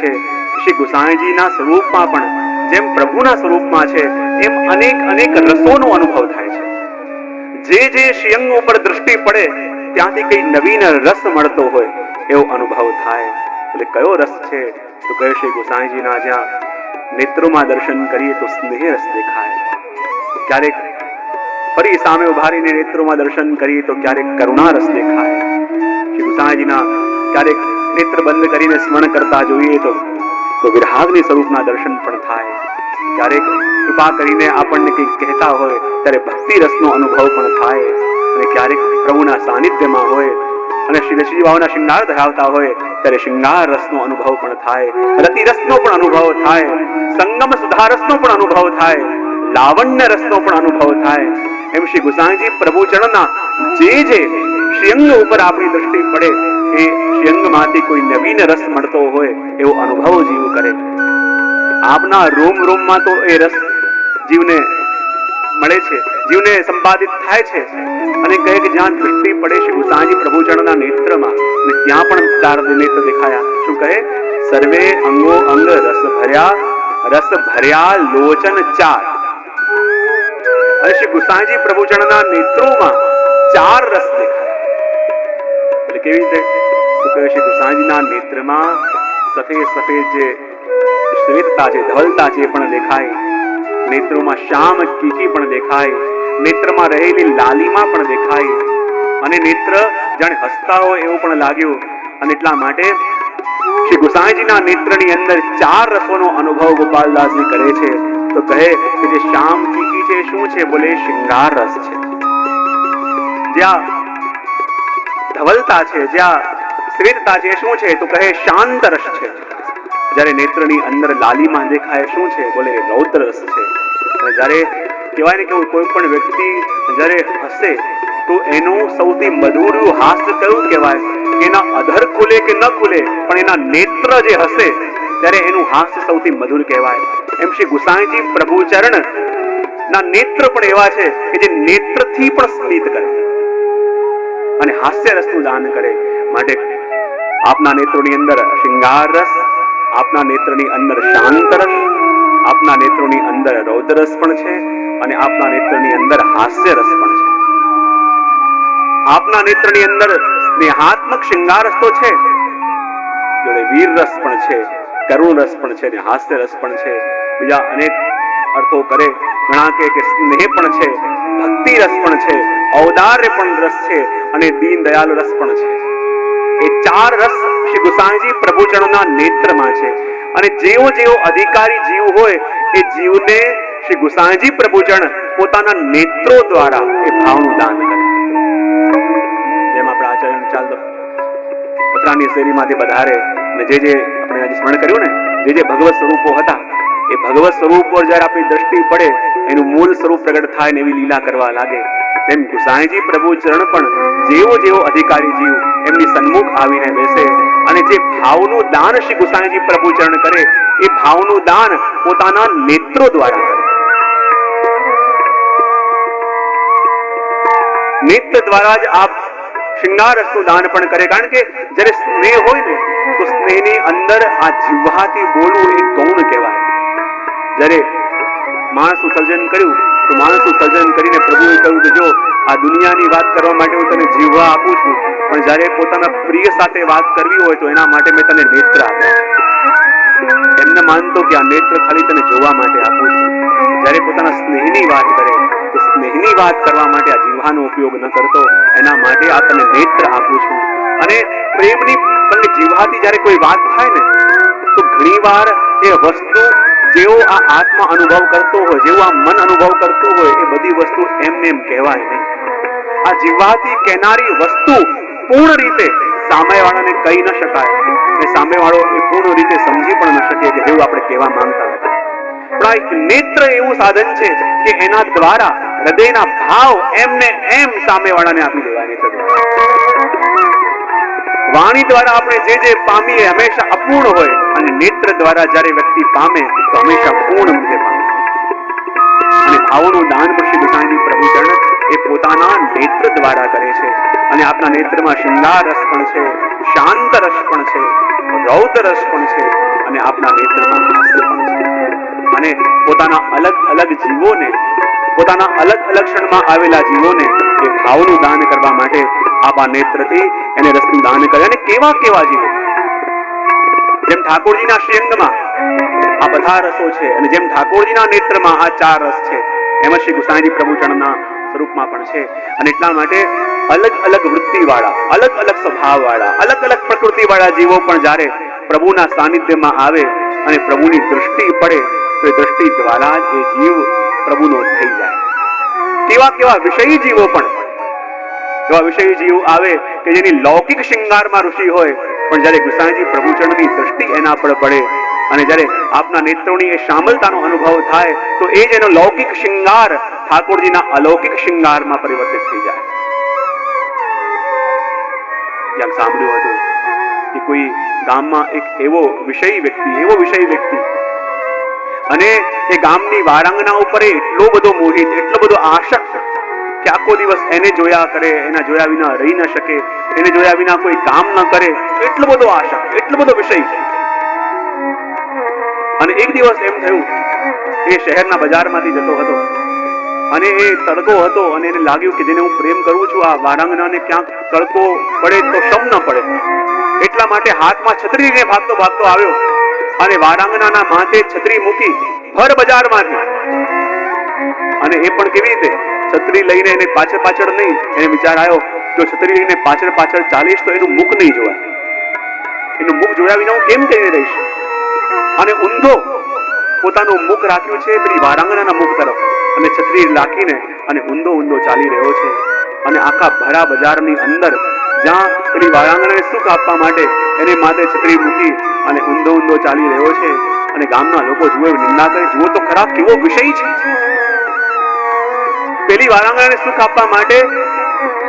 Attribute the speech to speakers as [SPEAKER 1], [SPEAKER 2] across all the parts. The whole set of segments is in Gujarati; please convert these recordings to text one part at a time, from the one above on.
[SPEAKER 1] છે શ્રી ગુસાઈજીના સ્વરૂપમાં પણ જેમ પ્રભુના સ્વરૂપમાં છે એમ અનેક અનેક રસોનો અનુભવ થાય છે. જે શ્રીઅંગ ઉપર દૃષ્ટિ પડે ત્યાંથી કઈ નવીન રસ મળતો હોય એવો અનુભવ થાય. એટલે કયો રસ છે તો કહે શ્રી ગુસાઈજીના જ્યાં નેત્રોમાં દર્શન કરીએ તો સ્નેહ રસ દેખાય, ક્યારેક ફરી સામે ઉભારીને નેત્રોમાં દર્શન કરીએ તો ક્યારેક કરુણા રસ દેખાય. શ્રી ગુસાઈજીના ક્યારેક નેત્ર બંધ કરીને સ્મરણ કરતા જોઈએ તો વિરાગની સ્વરૂપના દર્શન પણ થાય. ક્યારેક કૃપા કરીને આપણને કંઈક કહેતા હોય ત્યારે ભક્તિ રસનો અનુભવ પણ થાય. અને ક્યારેક પ્રભુના સાનિધ્યમાં હોય અને શ્રી બાવાના શૃંગાર ધરાવતા હોય ત્યારે શૃંગાર રસનો અનુભવ પણ થાય, રતિ રસનો પણ અનુભવ થાય, સંગમ સુધા રસનો પણ અનુભવ થાય, લાવણ્ય રસનો પણ અનુભવ થાય. એમ શ્રી ગુસાઈજી પ્રભુ ચરણના જે શ્રીઅંગ ઉપર આપણી દૃષ્ટિ પડે એ શ્રીઅંગમાંથી કોઈ નવીન રસ મળતો હોય એવો અનુભવ જીવ કરે. આપના રોમ રોમમાં તો એ રસ જીવને મળે છે, જીવને સંપાદિત થાય છે. અને કહે કે જ્યાં દૃષ્ટિ પડે શ્રી ગુસાઈજી પ્રભુ ચરણના નેત્રમાં અને ત્યાં પણ ચાર નેત્ર દેખાયા. શું કહે? સર્વે અંગો અંગ રસ ભર્યા લોચન ચાર. અને શ્રી ગુસાઈજી પ્રભુ ચરણના નેત્રોમાં ચાર રસ દેખાય. એટલે કેવી રીતે? તો કહે શ્રી ગુસાઈજીના નેત્રમાં સફેદ સફેદ જે શ્વેતતા છે, ધવલતા છે પણ દેખાય. નેત્રોમાં શ્યામ કીકી પણ દેખાય, નેત્રમાં રહેલી લાલીમા પણ દેખાય. અને નેત્ર જાણે હસતા હોય એવું પણ લાગ્યું. અને એટલા માટે શ્રી ગુસાઈજીના નેત્રની અંદર ચાર રસોનો અનુભવ ગોપાલદાસજી કરે છે. તો કહે કે જે શ્યામ કીકી છે શું છે? બોલે શૃંગાર રસ છે. જ્યાં ધવલતા છે, જ્યાં શ્વેતતા છે શું છે? તો કહે શાંત રસ છે. જ્યારે નેત્રની અંદર લાલીમાં દેખાય શું છે? બોલે રૌદ્ર રસ છે. અને જ્યારે કહેવાય ને કે કોઈ પણ વ્યક્તિ જ્યારે હસે તો એનું સૌથી મધુર હાસ્ય કયું કહેવાય? એના અધર ખુલે કે ન ખુલે પણ એના નેત્ર જે હસે ત્યારે એનું હાસ્ય સૌથી મધુર કહેવાય. એમ શ્રી ગુસાઈજી પ્રભુ ચરણ ના નેત્ર પણ એવા છે કે જે નેત્રથી પણ સ્મિત કરે અને હાસ્ય રસનું દાન કરે. માટે આપના નેત્રોની અંદર શૃંગાર રસ, આપના નેત્રની અંદર શાંત રસ, આપના નેત્રોની અંદર રૌદ્ર રસ પણ છે અને આપના નેત્રની અંદર હાસ્ય રસ પણ છે. આપના નેત્રની અંદર સ્નેહાત્મક શૃંગાર રસ તો છે, જોડે વીર રસ પણ છે, કરુણ રસ પણ છે અને હાસ્ય રસ પણ છે. બીજા અનેક અર્થો કરે ઘણા કે સ્નેહ પણ છે, ભક્તિ રસ પણ છે, ઔદાર્ય પણ રસ છે અને દીન દયાલુ રસ પણ છે. એ ચાર રસ શ્રી ગુસાઈજી પ્રભુ ચરણના નેત્રમાં છે. અને જેવો જેવો અધિકારી જીવ હોય એ જીવને શ્રી ગુસાઈજી પ્રભુ ચરણ પોતાના નેત્રો દ્વારા એ ભાવનું દાન કરે. જેમ આપણા આચાર્ય ચાલતો પતરાની શેરીમાંથી વધારે અને જે આપણે આજે સ્મરણ કર્યું ને જે ભગવત સ્વરૂપો હતા એ ભગવત સ્વરૂપ પર જયારે આપણી દ્રષ્ટિ પડે એનું મૂળ સ્વરૂપ પ્રગટ થાય ને એવી લીલા કરવા લાગે. તેમ ગુસાઈજી પ્રભુ ચરણ પણ જેવો અધિકારી જીવ એમની સન્મુખ આવીને બેસે અને જે ભાવનું દાન શ્રી ગુસાઈજી પ્રભુ ચરણ કરે એ ભાવનું દાન પોતાના નેત્રો દ્વારા કરે. નેત્ર દ્વારા જ આપ શૃંગાર રસનું દાન પણ કરે. કારણ કે જ્યારે સ્નેહ હોય ને તો સ્નેહની અંદર આ જીવવાથી બોલવું એક ગૌણ કહેવાય. જ્યારે માણસનું સર્જન કર્યું તો માણસનું સર્જન કરીને પ્રભુએ કહ્યું કે જો આ દુનિયાની વાત કરવા માટે હું તને જીવવા આપું છું, પણ જ્યારે પોતાના પ્રિય સાથે વાત કરવી હોય તો એના માટે મેં તને નેત્ર આપ્યા. એમને માનતો કે આ નેત્ર ખાલી તને જોવા માટે આપું છું. જ્યારે પોતાના સ્નેહની વાત કરે તો સ્નેહની વાત કરવા માટે આ જીવવાનો ઉપયોગ ન કરતો, એના માટે આ તને નેત્ર આપું છું. અને પ્રેમની પણ જીવવાથી જ્યારે કોઈ વાત થાય ને તો ઘણીવાર એ વસ્તુ જેવો આ આત્મા અનુભવ કરતો હોય, જેવું આ મન અનુભવ કરતું હોય એ બધી વસ્તુ એમને એમ કહેવાય નહીં. આ જીવવાથી કહેનારી વસ્તુ પૂર્ણ રીતે સામેવાળાને કહી ન શકાય અને સામેવાળો એ પૂર્ણ રીતે સમજી પણ ન શકે કે જેવું આપણે કહેવા માંગતા હતા. પણ આ એક નેત્ર એવું સાધન છે કે એના દ્વારા હૃદયના ભાવ એમને એમ સામેવાળાને આપી દેવાય. નેત્ર દ્વારા વાણી દ્વારા આપણે જે પામીએ હંમેશા અપૂર્ણ હોય અને નેત્ર દ્વારા જ્યારે વ્યક્તિ પામે તો હંમેશા પૂર્ણ રીતે પામે. અને ભાવોનું દાન પણ શ્રી ગુસાઈજી પ્રભુ ચરણ એ પોતાના નેત્ર દ્વારા કરે છે. અને આપના નેત્રમાં શૃંગાર રસ પણ છે, શાંત રસ પણ છે, રૌદ્ર રસ પણ છે આપના નેત્રમાં હાસ્ય પણ છે અને પોતાના અલગ અલગ જીવોને, પોતાના અલગ અલગ ક્ષણમાં આવેલા જીવોને એ ભાવનું દાન કરવા માટે આપા નેત્રથી એને રસનું દાન કરે. અને કેવા કેવા જીવો, જેમ ઠાકોરજીના શ્રીઅંગમાં આ બધા રસો છે અને જેમ ઠાકોરજીના નેત્રમાં આ 4 રસ છે, એમ શ્રી ગુસાઈજી પ્રભુચરણના સ્વરૂપમાં પણ છે. અને એટલા માટે અલગ અલગ વૃત્તિવાળા, અલગ અલગ સ્વભાવવાળા, અલગ અલગ પ્રકૃતિવાળા જીવો પણ જ્યારે પ્રભુના સાનિધ્યમાં આવે અને પ્રભુની દૃષ્ટિ પડે તો એ દૃષ્ટિ દ્વારા જ એ જીવ પ્રભુનો થઈ જાય. કેવા કેવા વિષયી જીવો પણ, એવા વિષયી જીવ આવે કે જેની લૌકિક શૃંગારમાં ઋષિ હોય, પણ જ્યારે ગુસાઈજી પ્રભુચરણની દૃષ્ટિ એના પર પડે અને જ્યારે આપના નેત્રોની એ શામલતાનો અનુભવ થાય તો એ જ એનો લૌકિક શૃંગાર ઠાકોરજીના અલૌકિક શૃંગારમાં પરિવર્તિત થઈ જાય. ક્યાંક સાંભળ્યું હતું કે કોઈ ગામમાં એક એવો વિષયી વ્યક્તિ અને એ ગામની વારાંગના ઉપર એટલો બધો મોહિત, એટલો બધો આસક્ત કે આખો દિવસ એને જોયા કરે, એના જોયા વિના રહી ન શકે, એને જોયા વિના કોઈ કામ ન કરે, એટલો બધો આસક્ત, એટલો બધો વિષય. અને એક દિવસ એમ થયું, એ શહેરના બજારમાંથી જતો હતો અને એ તડકો હતો અને એને લાગ્યું કે જેને હું પ્રેમ કરું છું આ વારાંગનાને ક્યાંક તડકો પડે તો શમ ન પડે, એટલા માટે હાથમાં છત્રી લઈને ભાગતો ભાગતો આવ્યો અને વારાંગનાના માથે છત્રી મૂકી ભર બજારમાંથી. અને એ પણ કેવી રીતે? છત્રી લઈને એને પાછળ પાછળ નહીં, એને વિચાર આવ્યો જો છત્રી લઈને પાછળ પાછળ ચાલીશ તો એનું મુખ નહીં જોવાય, એનું મુખ જોયા વિના હું કેમ કરીને રહીશ. અને ઊંધો પોતાનું મુખ રાખ્યું છે પેલી વારાંગનાના મુખ તરફ અને છત્રી રાખીને અને ઊંધો ચાલી રહ્યો છે. અને આખા ભરા બજારની અંદર જ્યાં પેલી વારાંગનાને સુખ આપવા માટે એને માથે છત્રી મૂકી અને ઊંધો ચાલી રહ્યો છે. અને ગામના લોકો જુએ, નિંદા કરે, જુઓ તો ખરા કેવો વિષય છે. પેલી વારાંગનાને સુખ આપવા માટે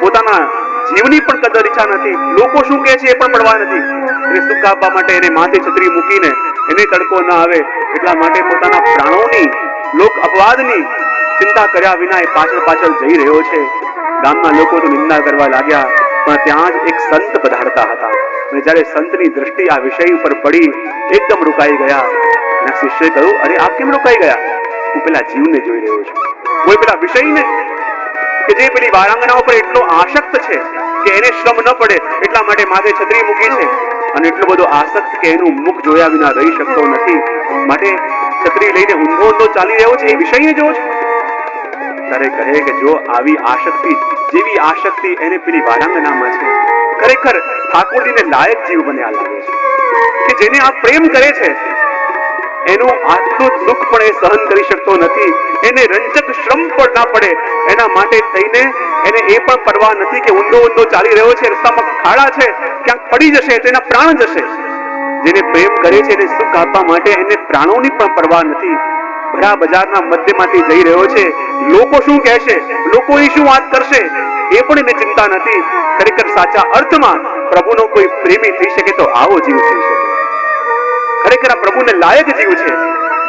[SPEAKER 1] પોતાના જીવની પણ કદર ઈચ્છા નથી, લોકો શું કહે છે એ પણ પડવા નથી. એને સુખ આપવા માટે એને માથે છત્રી મૂકીને એને તડકો ન આવે એટલા માટે પોતાના પ્રાણોની, લોક અપવાદની ચિંતા કર્યા વિના એ પાછળ પાછળ જઈ રહ્યો છે. ગામના લોકો તો નિંદા કરવા લાગ્યા, પણ ત્યાં જ એક સંત પધારતા હતા અને જ્યારે સંતની દ્રષ્ટિ આ વિષય ઉપર પડી એકદમ રોકાઈ ગયા. એના શિષ્યએ કહ્યું, અરે આપ કેમ રોકાઈ ગયા? હું પેલા જીવને જોઈ રહ્યો છું, કોઈ પેલા વિષયને કે જે પેલી વારાંગના ઉપર એટલો આસક્ત છે કે એને શ્રમ ન પડે એટલા માટે માથે છત્રી મૂકી છે અને એટલો બધો આસક્ત કે એનું મુખ જોયા વિના રહી શકતો નથી, માટે છત્રી લઈને ઊંધો ચાલી રહ્યો છે. એ વિષયને જોવો છો? ત્યારે કહે કે જો આવી આસક્તિ, જેવી આસક્તિ એને પેલી વારાંગનામાં છે, ખરેખર ઠાકોરજીને લાયક જીવ બન્યા લાગે છે કે જેને આ પ્રેમ કરે છે એનું આટલું દુઃખ પણ એ સહન કરી શકતો નથી, એને રંજક શ્રમ પણ ના પડે એના માટે થઈને એને એ પણ પરવા નથી કે ઊંધો ચાલી રહ્યો છે, રસ્તામાં ખાડા છે, ક્યાંક પડી જશે તો એના પ્રાણ જશે. જેને પ્રેમ કરે છે એને સુખ આપવા માટે એને પ્રાણોની પણ પરવા નથી. ભરા બજારના મધ્યમાંથી જઈ રહ્યો છે, લોકો શું કહેશે, લોકો એ શું વાત કરશે એ પણ એને ચિંતા નથી. ખરેખર સાચા અર્થમાં પ્રભુનો કોઈ પ્રેમી થઈ શકે તો આવો જીવ થઈ શકે. ખરેખર આ પ્રભુને લાયક જીવ છે,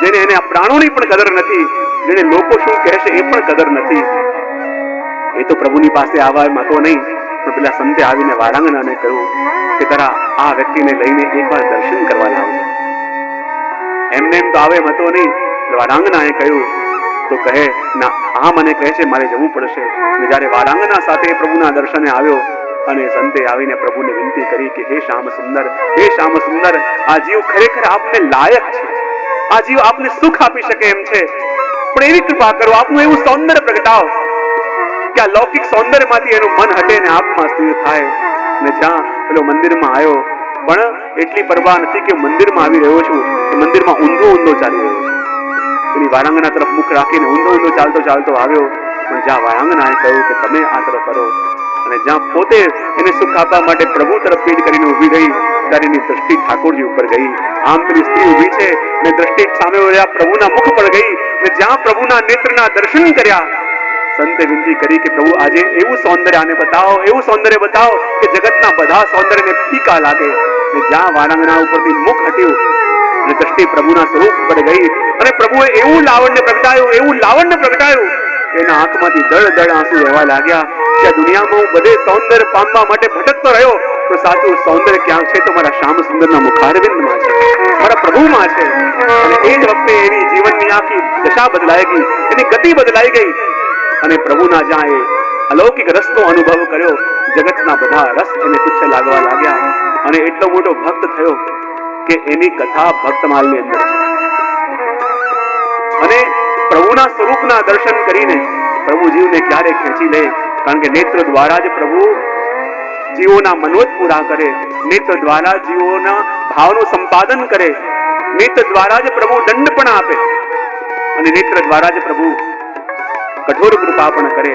[SPEAKER 1] જેને એને આ પ્રાણોની પણ કદર નથી, જેને લોકો શું કહેશે એ પણ કદર નથી. એ તો પ્રભુની પાસે આવા મતો નહીં, પણ પેલા સંતે આવીને વારાંગનાને કહ્યું કે તારા આ વ્યક્તિને લઈને એકવાર દર્શન કરવા લાવજો. એમને એમ તો આવે મતો નહીં. વારાંગનાએ કહ્યું તો કહે ના, આ મને કહે છે મારે જવું પડશે. અને જ્યારે વારાંગના સાથે પ્રભુના દર્શને આવ્યો અને સંતે આવીને પ્રભુને વિનંતી કરી કે હે શ્યામ સુંદર, હે શ્યામ સુંદર, આ જીવ ખરેખર આપને લાયક છે, આ જીવ આપને સુખ આપી શકે એમ છે, પણ એવી કૃપા કરો, આપનું એવું સૌંદર્ય પ્રગટાવો કે આ લૌકિક સૌંદર્યમાંથી એનું મન હટે ને આપમાં સ્થિર થાય. અને જ્યાં પેલો મંદિરમાં આવ્યો પણ એટલી પરવા નથી કે મંદિરમાં આવી રહ્યો છું, મંદિરમાં ઊંધો ચાલી રહ્યો છું. એની વારાંગના તરફ મુખ રાખીને ઊંધો ચાલતો આવ્યો, પણ જ્યાં વારાંગનાએ કહ્યું કે તમે આ તરફ કરો અને જ્યાં પોતે એને સુખ આપવા માટે પ્રભુ તરફ પીઠ કરીને ઊભી રહી ત્યારે એની દ્રષ્ટિ ઠાકોરજી ઉપર ગઈ. આમ પેલી સ્ત્રી ઊભી છે અને દ્રષ્ટિ સામે પ્રભુના મુખ પર ગઈ અને જ્યાં પ્રભુના નેત્રના દર્શન કર્યા સંતે વિનંતી કરી કે પ્રભુ આજે એવું સૌંદર્ય આને બતાવો, એવું સૌંદર્ય બતાવો કે જગતના બધા સૌંદર્યને ફીકા લાગે. અને જ્યાં વારાંગના ઉપરથી મુખ હટ્યું અને દ્રષ્ટિ પ્રભુના સ્વરૂપ પર ગઈ અને પ્રભુએ એવું લાવણ્ય પ્રગટાયું કે એના આંખમાંથી દળ આંસુ વહેવા લાગ્યા કે આ દુનિયામાં હું બધે સૌંદર્ય પામવા માટે ભટકતો રહ્યો, તો સાચું સૌંદર્ય ક્યાં છે? તો મારા શ્યામ સુંદરના મુખારવિંદમાં છે, મારા પ્રભુમાં છે. અને એ જ વખતે એની જીવનની આખી દશા બદલાઈ ગઈ, એની ગતિ બદલાઈ ગઈ. અને પ્રભુના જ્યાં એ અલૌકિક રસનો અનુભવ કર્યો, જગતના બધા રસ એને તુચ્છ લાગવા લાગ્યા. અને એટલો મોટો ભક્ત થયો કે એની કથા ભક્તમાલની અંદર છે. અને પ્રભુના સ્વરૂપના દર્શન કરીને પ્રભુ જીવને ક્યારે ખેંચી લે? કારણ કે નેત્ર દ્વારા જ પ્રભુ જીવોના મનોજ પૂરા કરે, નેત્ર દ્વારા જીવોના ભાવનું સંપાદન કરે, નેત્ર દ્વારા જ પ્રભુ દંડ પણ આપે, અને નેત્ર દ્વારા જ પ્રભુ કઠોર કૃપા પણ કરે.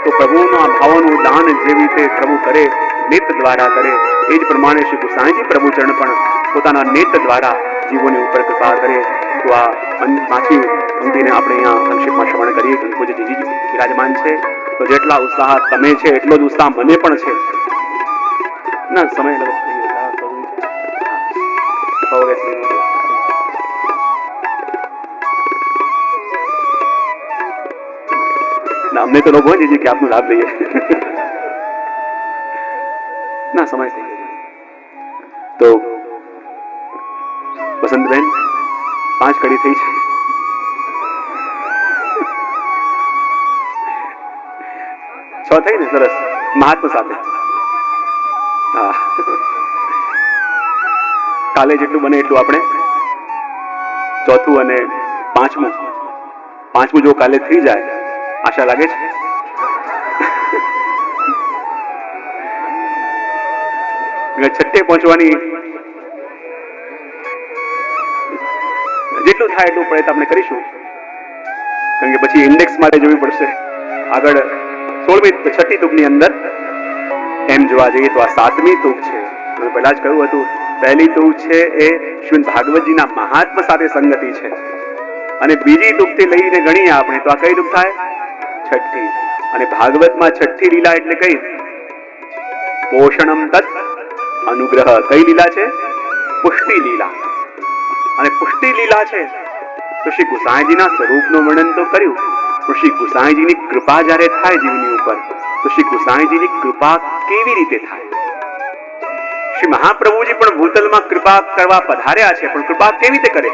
[SPEAKER 1] તો પ્રભુના ભાવોનું દાન જેવી રીતે પ્રભુ કરે, નેત્ર દ્વારા કરે, એ જ પ્રમાણે શ્રી ગુસાઈજી પ્રભુ ચરણ પણ પોતાના નેત્ર દ્વારા જીવોની ઉપર કૃપા કરે. તો આ પાંચમી પંક્તિને આપણે અહીંયા સંક્ષિપ્તમાં શ્રવણ કરીએ. પૂજ્ય જીજી વિરાજમાન છે, તો જેટલા ઉત્સાહ તમે છે એટલો જ ઉત્સાહ મને પણ છે. ના સમય અમને તો લોભ હોય કે આપનો લાભ લઈએ. ના સમય થઈ ગયો. તો વસંતબેન 5 કડી થઈ છે. થઈ ને સરસ મહાત્મા સાથે. હા, કાલે જેટલું બને એટલું આપણે ચોથું અને પાંચમું જો કાલે થઈ જાય, આશા લાગે છે. છઠ્ઠે પહોંચવાની જેટલું થાય એટલું પ્રયત્ન આપણે કરીશું, કારણ કે પછી ઇન્ડેક્સ માટે જોવી પડશે. આગળ 16મી છઠ્ઠી તૂકની અંદર એમ જોવા જઈએ તો આ 7મી તૂક છે. પહેલા જ કહ્યું હતું, પહેલી તૂક છે એ શ્રીમદ ભાગવતજીના મહાત્મા સાથે સંગતિ છે, અને બીજી તૂકથી લઈને ગણીએ આપણે તો આ કઈ તૂક થાય? છઠ્ઠી. અને ભાગવતમાં છઠ્ઠી લીલા એટલે કઈ? પોષણમ તત્ અનુગ્રહ. કઈ લીલા છે? પુષ્ટિ લીલા. અને પુષ્ટિ લીલા છે તો શ્રી ગુસાઈજીના સ્વરૂપનું વર્ણન તો કર્યું, પણ શ્રી ગુસાઈજીની કૃપા જ્યારે થાય જીવની ઉપર, તો શ્રી ગુસાઈજીની કૃપા કેવી રીતે થાય? શ્રી મહાપ્રભુજી પણ ભૂતલમાં કૃપા કરવા પધાર્યા છે, પણ કૃપા કેવી રીતે કરે?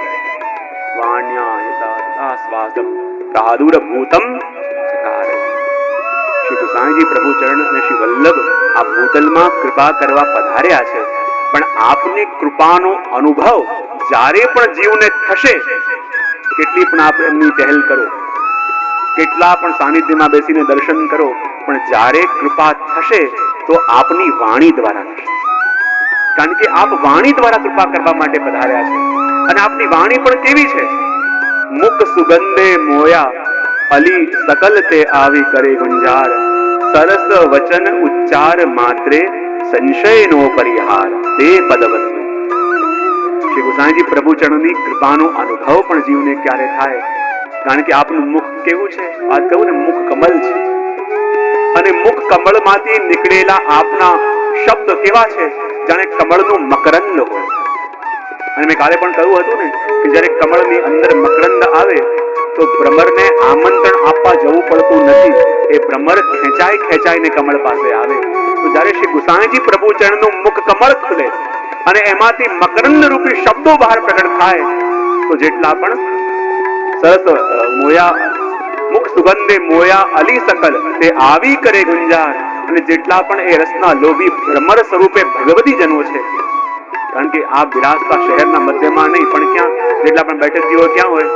[SPEAKER 1] વાણ્યાસ્વાદમ પ્રાદુર ભૂતમ ચકાર. શ્રી ગુસાઈજી પ્રભુ ચરણ અને શ્રી વલ્લભ આ ભૂતલમાં કૃપા કરવા પધાર્યા છે, પણ આપની કૃપાનો અનુભવ જ્યારે પણ જીવને થશે, કેટલી પણ આપ એમની પહેલ કરો, કેટલા પણ સાનિધ્યમાં બેસીને દર્શન કરો, પણ જ્યારે કૃપા થશે તો આપની વાણી દ્વારા થશે. કારણ કે આપ વાણી દ્વારા કૃપા કરવા માટે પધાર્યા છે. અને આપની વાણી પણ કેવી છે? મુખ સુગંધે મોયા અલી સકલ તે આવી કરે ગુંજાર, સરસ વચન ઉચ્ચાર માત્રે સંશય નો પરિહાર તે પદવસ્તુ. શ્રી ગુસાઈજી પ્રભુ ચરણની કૃપાનો અનુભવ પણ જીવને ક્યારે થાય? કારણ કે આપનું મુખ કેવું છે? આ કહું ને, મુખ કમલ છે, અને મુખ કમળમાંથી નીકળેલા આપના શબ્દ કેવા છે? જાણે કમળનું મકરંદ હોય. અને મેં કાલે પણ કહ્યું હતું ને કે જ્યારે કમળની અંદર મકરંદ આવે તો ભ્રમરને આમંત્રણ આપવા જવું પડતું નથી, એ ભ્રમર ખેંચાઈને કમળ પાસે આવે. તો જ્યારે શ્રી ગુસાઈજી પ્રભુ ચરણનું મુખ કમળ ખુલે અને એમાંથી મકરંદ રૂપી શબ્દો બહાર પ્રગટ થાય, તો જેટલા પણ સરસ મોયા મુખ સુગંધે મોયા અલી સકલ તે આવી કરે ગુંજાર, અને જેટલા પણ એ રસના લોભી ભ્રમર સ્વરૂપે ભગવતી જનો છે, કારણ કે આ બિરાજતા શહેરના મધ્યમાં નહીં, પણ ક્યાં? જેટલા પણ બેઠકજીઓ ક્યાં હોય?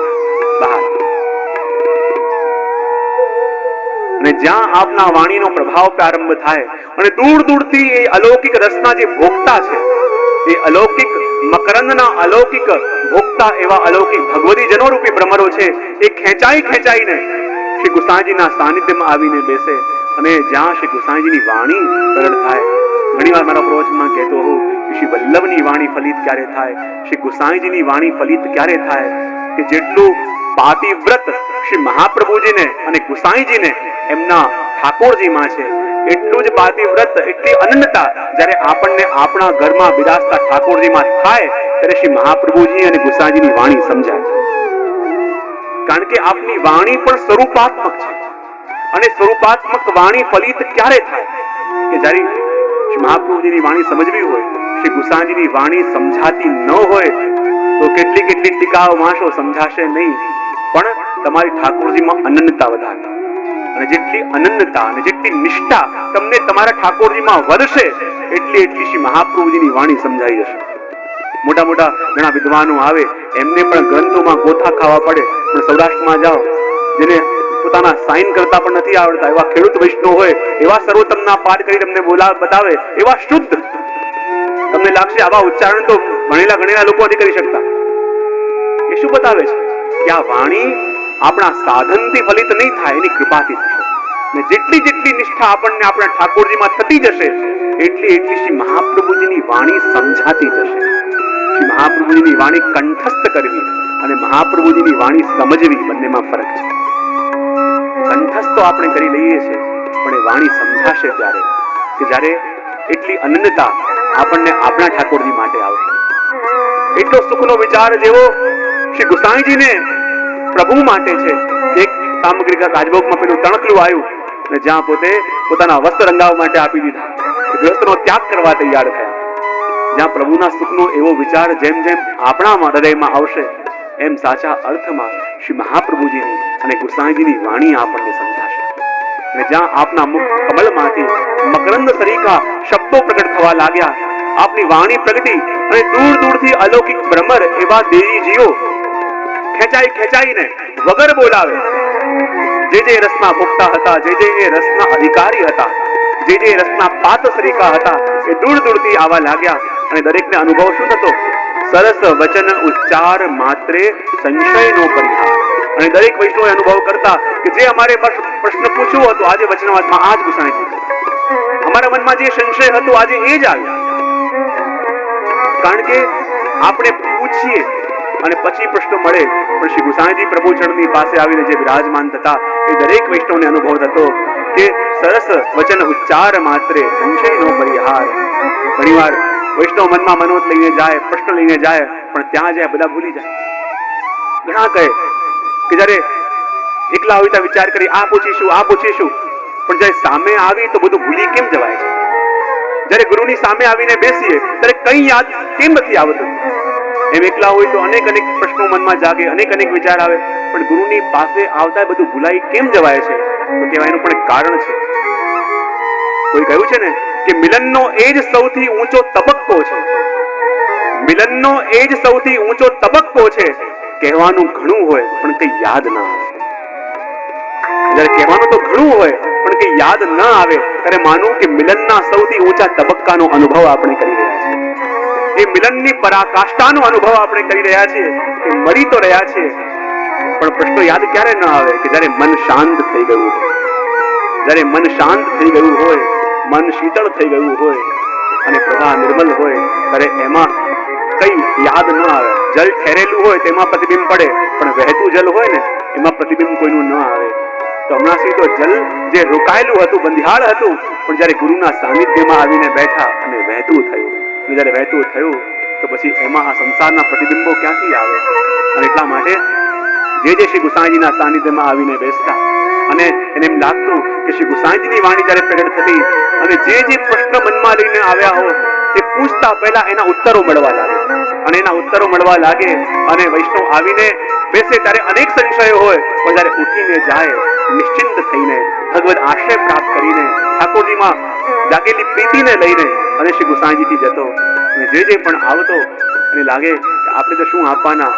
[SPEAKER 1] બહાર. અને જ્યાં આપના વાણીનો પ્રભાવ પ્રારંભ થાય અને દૂર દૂરથી એ અલૌકિક રસના જે ભોગતા છે, એ અલૌકિક મકરંદના અલૌકિક ભોગતા એવા અલૌકિક ભગવતી જનો રૂપી ભ્રમરો છે, એ ખેંચાઈને શ્રી ગુસાઈજીના સાનિધ્યમાં આવીને બેસે. અને જ્યાં શ્રી ગુસાઈજીની વાણી પ્રગટ થાય, ઘણી વાર મારા પ્રવચનમાં કહેતો હોઉં કે શ્રી વલ્લભની વાણી ફલિત ક્યારે થાય, શ્રી ગુસાઈજીની વાણી ફલિત ક્યારે થાય? કે જેટલું પાતિવ્રત શ્રી મહાપ્રભુજીને અને ગુસાઈજીને એમના ઠાકોરજીમાં છે, એટલું જ પાતિવ્રત, એટલી અનન્યતા જ્યારે આપણને આપણા ઘરમાં બિરાજતા ઠાકોરજીમાં થાય, ત્યારે શ્રી મહાપ્રભુજી અને ગુસાઈજીની વાણી સમજાય. કારણ કે આપની વાણી પણ સ્વરૂપાત્મક છે, અને સ્વરૂપાત્મક વાણી ફલિત ક્યારે થાય? કે જ્યારે શ્રી મહાપ્રભુજીની વાણી સમજવી હોય, શ્રી ગુસાઈજીની વાણી સમજાતી ન હોય તો કેટલી કેટલી ટીકાઓ વાંચો સમજાશે નહીં, પણ તમારી ઠાકોરજીમાં અનન્યતા વધારે, અને જેટલી અનન્યતા અને જેટલી નિષ્ઠા તમને તમારા ઠાકોરજીમાં વધશે એટલી એટલી શ્રી મહાપ્રભુજીની વાણી સમજાઈ જશે. મોટા મોટા ઘણા વિદ્વાનો આવે, એમને પણ ગ્રંથોમાં ગોથા ખાવા પડે, પણ સૌરાષ્ટ્રમાં જાઓ, જેને પોતાના સાઇન કરતા પણ નથી આવડતા એવા ખેડૂત વૈષ્ણવ હોય, એવા સર્વોત્તમના પાઠ કરી તમને બતાવે, એવા શુદ્ધ, તમને લાગશે આવા ઉચ્ચારણ તો ભણેલા ગણેલા લોકો નથી કરી શકતા. એ શું બતાવે છે કે આ વાણી આપણા સાધનથી ફલિત નહીં થાય, એની કૃપાથી થશે. ને જેટલી જેટલી નિષ્ઠા આપણને આપણા ઠાકોરજીમાં થતી જશે એટલી એટલી શ્રી મહાપ્રભુજીની વાણી સમજાતી જશે. શ્રી મહાપ્રભુજીની વાણી કંઠસ્થ કરવી અને મહાપ્રભુજીની વાણી સમજવી બંનેમાં ફરક છે. કંઠસ્થ તો આપણે કરી લઈએ છીએ, પણ એ વાણી સમજાશે ત્યારે કે જ્યારે એટલી અનન્યતા આપણને આપણા ઠાકોરજી માટે આવશે. એટલો સુખનો વિચાર જેવો શ્રી ગુસાઈજીને પ્રભુ માટે છે. એક સામગ્રી રાજભોગમાં પેલું તણકલું આવ્યું અને જ્યાં પોતે પોતાના વસ્ત્ર રંગાવવા માટે આપી દીધા, ગૃહસ્થનો ત્યાગ કરવા તૈયાર થયા. જ્યાં પ્રભુના સુખનો એવો વિચાર જેમ જેમ આપણા હૃદયમાં આવશે એમ સાચા અર્થમાં શ્રી મહાપ્રભુજીની અને ગુસાઈજીની વાણી આપણને સમજાશે. અને જ્યાં આપના મુખ કમલમાંથી મકરંદ સરીખા શબ્દો પ્રગટ થવા લાગ્યા, આપની વાણી પ્રગટી અને દૂર દૂરથી અલૌકિક ભ્રમર એવા દેવીજીઓ ખેંચાઈ ખેંચાઈને વગર બોલાવે જે રસના ભોગતા હતા, જે એ રસના અધિકારી હતા, જે રસના પાત સરીખા હતા, એ દૂર દૂરથી આવવા લાગ્યા. અને દરેકને અનુભવ શું થતો? સરસ વચન ઉચ્ચાર માત્રે સંશયનો પરિહાર. અને દરેક વૈષ્ણવ અનુભવ કરતા કે જે અમારે પ્રશ્ન પૂછવો હતો આજે વચનામૃતમાં આ જ ગુસાઈ દીધો, અમારા મનમાં જે સંશય હતો આજે એ જ આવ્યો. કારણ કે આપણે પૂછીએ અને પછી પ્રશ્ન મળે, પણ શ્રી ગુસાઈજી પ્રભુ ચરણની પાસે આવીને જે વિરાજમાન થતા એ દરેક વૈષ્ણવને અનુભવ થતો કે સરસ વચન ઉચ્ચાર માત્રે સંશયનો પરિહાર. ઘણીવાર વૈષ્ણવ મનમાં મનોત લઈને જાય, પ્રશ્ન લઈને જાય, પણ ત્યાં જાય બધા ભૂલી જાય. ઘણા કહે કે જયારે એકલા હોય ત્યાં વિચાર કરી આ પૂછીશું, પણ જયારે સામે આવી તો બધું ભૂલી કેમ જવાય છે? જયારે ગુરુની સામે આવીને બેસીએ ત્યારે કઈ યાદ કેમ નથી આવતું? એમ એકલા હોય તો અનેક અનેક પ્રશ્નો મનમાં જાગે, અનેક અનેક વિચાર આવે, પણ ગુરુની પાસે આવતા બધું ભૂલાઈ કેમ જવાય છે? તો કહેવાયનું પણ એક કારણ છે. કોઈ કહ્યું છે ને કે મિલનનો એ જ સૌથી ઊંચો તબક્કો છે. મિલનનો એ જ સૌથી ઊંચો તબક્કો છે. કહેવાનું ઘણું હોય પણ કઈ યાદ ના આવે. જયારે કહેવાનું તો ઘણું હોય પણ કઈ યાદ ન આવે ત્યારે માનું કે મિલનના સૌથી ઊંચા તબક્કાનો અનુભવ આપણે કરી રહ્યા છીએ. એ મિલનની પરાકાષ્ઠાનો અનુભવ આપણે કરી રહ્યા છીએ, કે મરી તો રહ્યા છીએ પણ પ્રશ્નો યાદ ક્યારે ન આવે કે જ્યારે મન શાંત થઈ ગયું હોય. જ્યારે મન શાંત થઈ ગયું હોય, મન શીતળ થઈ ગયું હોય અને પ્રવાહ નિર્મલ હોય ત્યારે એમાં કઈ યાદ ન આવે. જલ ઠેરેલું હોય તેમાં પ્રતિબિંબ પડે, પણ વહેતું જલ હોય ને એમાં પ્રતિબિંબ કોઈનું ન આવે. તો હમણાં સુધી તો જલ જે રોકાયેલું હતું, બંધિયાળ હતું, પણ જ્યારે ગુરુના સાનિધ્યમાં આવીને બેઠા અને વહેતું થયું, અને જ્યારે વહેતું થયું તો પછી એમાં આ સંસારના પ્રતિબિંબો ક્યાંથી આવે? અને એટલા માટે જે શ્રી ગુસાઈજીના સાનિધ્યમાં આવીને બેસતા અને એને એમ લાગતું કે શ્રી ગુસાઈજીની વાણી જ્યારે પ્રગટ થતી અને જે પ્રશ્ન મનમાં લઈને આવ્યા હો એ પૂછતા પહેલા એના ઉત્તરો મળવા લાગે, અને એના ઉત્તરો મળવા લાગે અને વૈષ્ણવ આવીને બેસે ત્યારે અનેક સંશયો હોય, પણ જ્યારે ઉઠીને જાય નિશ્ચિંત થઈને ભગવદ આશ્રય પ્રાપ્ત કરીને ઠાકોરજીમાં જાગેલી પ્રીતિને લઈને અને શ્રી ગુસાઈજીથી જતો અને જે પણ આવતો એને લાગે કે આપણે તો શું આપવાના,